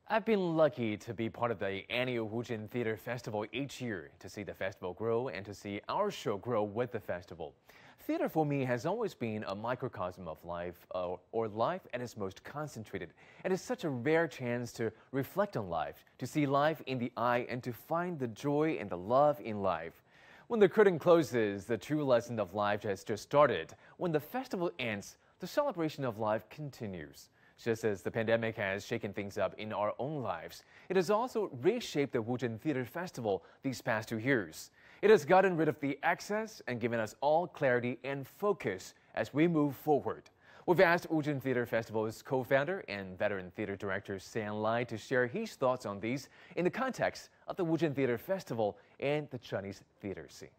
I've been lucky to be part of the annual Wuzhen Theater Festival each year, to see the festival grow and to see our show grow with the festival. Theater for me has always been a microcosm of life, or life at its most concentrated. It is such a rare chance to reflect on life, to see life in the eye and to find the joy and the love in life. When the curtain closes, the true lesson of life has just started. When the festival ends, the celebration of life continues. Just as the pandemic has shaken things up in our own lives, it has also reshaped the Wuzhen Theater Festival these past 2 years. It has gotten rid of the excess and given us all clarity and focus as we move forward. We've asked Wuzhen Theater Festival's co-founder and veteran theater director Sam Lai to share his thoughts on these in the context of the Wuzhen Theater Festival and the Chinese theater scene.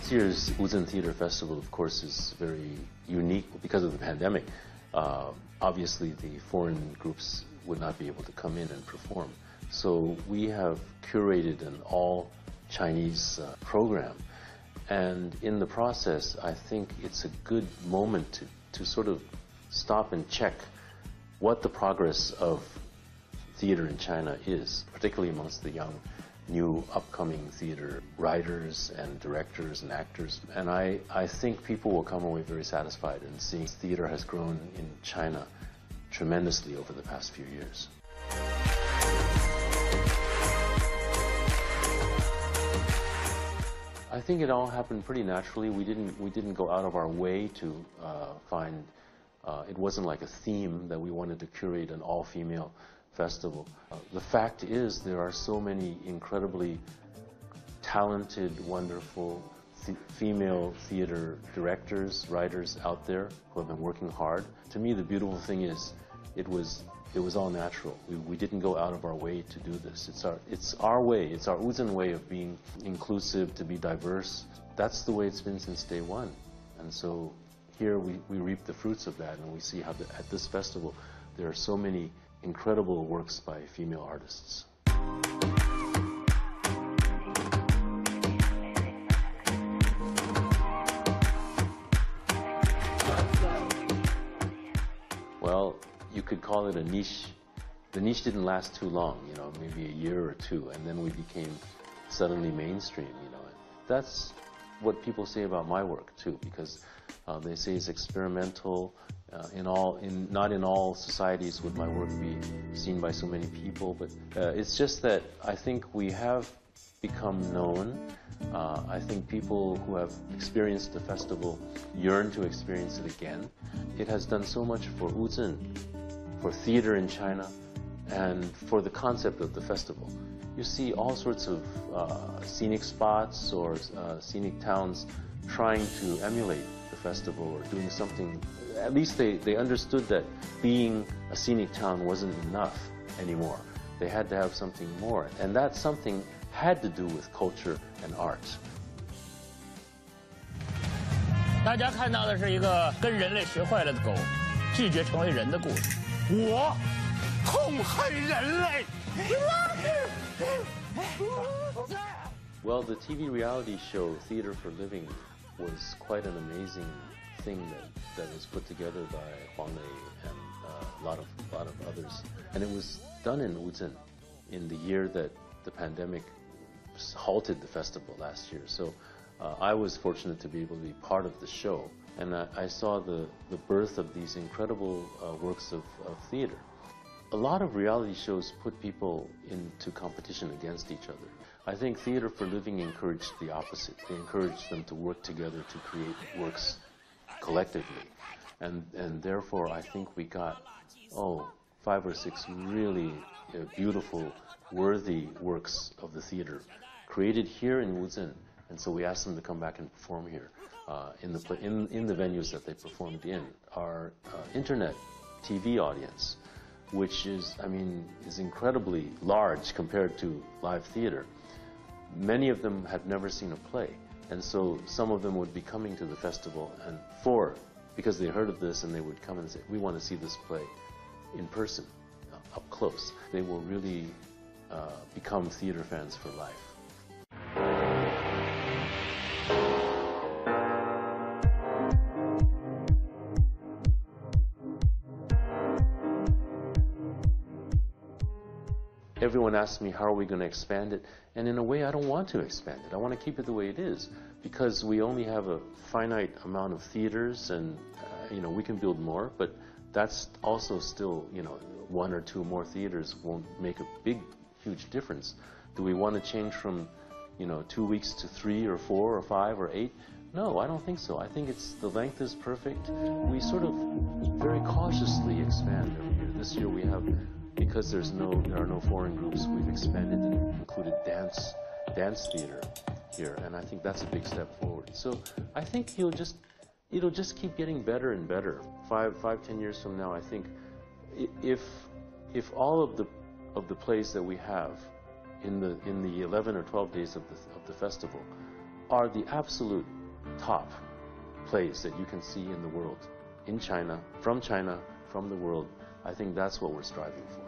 This year's Wuzhen Theater Festival, of course, is very unique because of the pandemic. Obviously, the foreign groups would not be able to come in and perform. So we have curated an all-Chinese program. And in the process, I think it's a good moment to sort of stop and check what the progress of theater in China is, particularly amongst the young new upcoming theater writers and directors and actors. And I think people will come away very satisfied in seeing theater has grown in China tremendously over the past few years. I think it all happened pretty naturally. We didn't go out of our way to find, it wasn't like a theme that we wanted to curate an all-female festival. The fact is there are so many incredibly talented, wonderful female theater directors, writers out there who have been working hard. To me, the beautiful thing is it was all natural. We didn't go out of our way to do this. It's our way. It's our Wuzhen way of being inclusive, to be diverse. That's the way it's been since day one. And so here we reap the fruits of that, and we see how at this festival there are so many incredible works by female artists. Well, you could call it a niche. The niche didn't last too long, maybe a year or two, and then we became suddenly mainstream, That's what people say about my work too, because they say it's experimental. Not in all societies would my work be seen by so many people, but it's just that I think we have become known. I think people who have experienced the festival yearn to experience it again. It has done so much for Wuzhen, for theater in China, and for the concept of the festival. You see all sorts of scenic spots or scenic towns trying to emulate the festival or doing something. At least they understood that being a scenic town wasn't enough anymore. They had to have something more, and that something had to do with culture and art. 大家看到的是一个跟人类学坏了的狗，拒绝成为人的故事。我痛恨人类。Well, the TV reality show Theater for Living was quite an amazing thing that was put together by Huang Lei and a lot of others, and it was done in Wuzhen in the year that the pandemic halted the festival last year. So I was fortunate to be able to be part of the show, and I saw the birth of these incredible works of theater. A lot of reality shows put people into competition against each other. I think Theater for Living encouraged the opposite. They encouraged them to work together to create works collectively. And therefore, I think we got, 5 or 6 really beautiful, worthy works of the theater created here in Wuzhen. And so we asked them to come back and perform here in the venues that they performed in. Our internet TV audience, which is incredibly large compared to live theater. Many of them had never seen a play, and so some of them would be coming to the festival because they heard of this, and they would come and say, we want to see this play in person, up close. They will really become theater fans for life. everyone asks me, how are we going to expand it? And in a way, I don't want to expand it. I want to keep it the way it is, because we only have a finite amount of theaters, and we can build more, but that's also still, 1 or 2 more theaters won't make a huge difference. Do we want to change from, 2 weeks to 3 or 4 or 5 or 8? No, I don't think so. I think the length is perfect. We sort of very cautiously expand every year. This year we have, because there are no foreign groups, we've expanded and included dance theater here, and I think that's a big step forward. So I think it'll just keep getting better and better. 5-10 years from now, I think if all of the plays that we have in the 11 or 12 days of the festival are the absolute top plays that you can see in the world, in China, from the world, I think that's what we're striving for.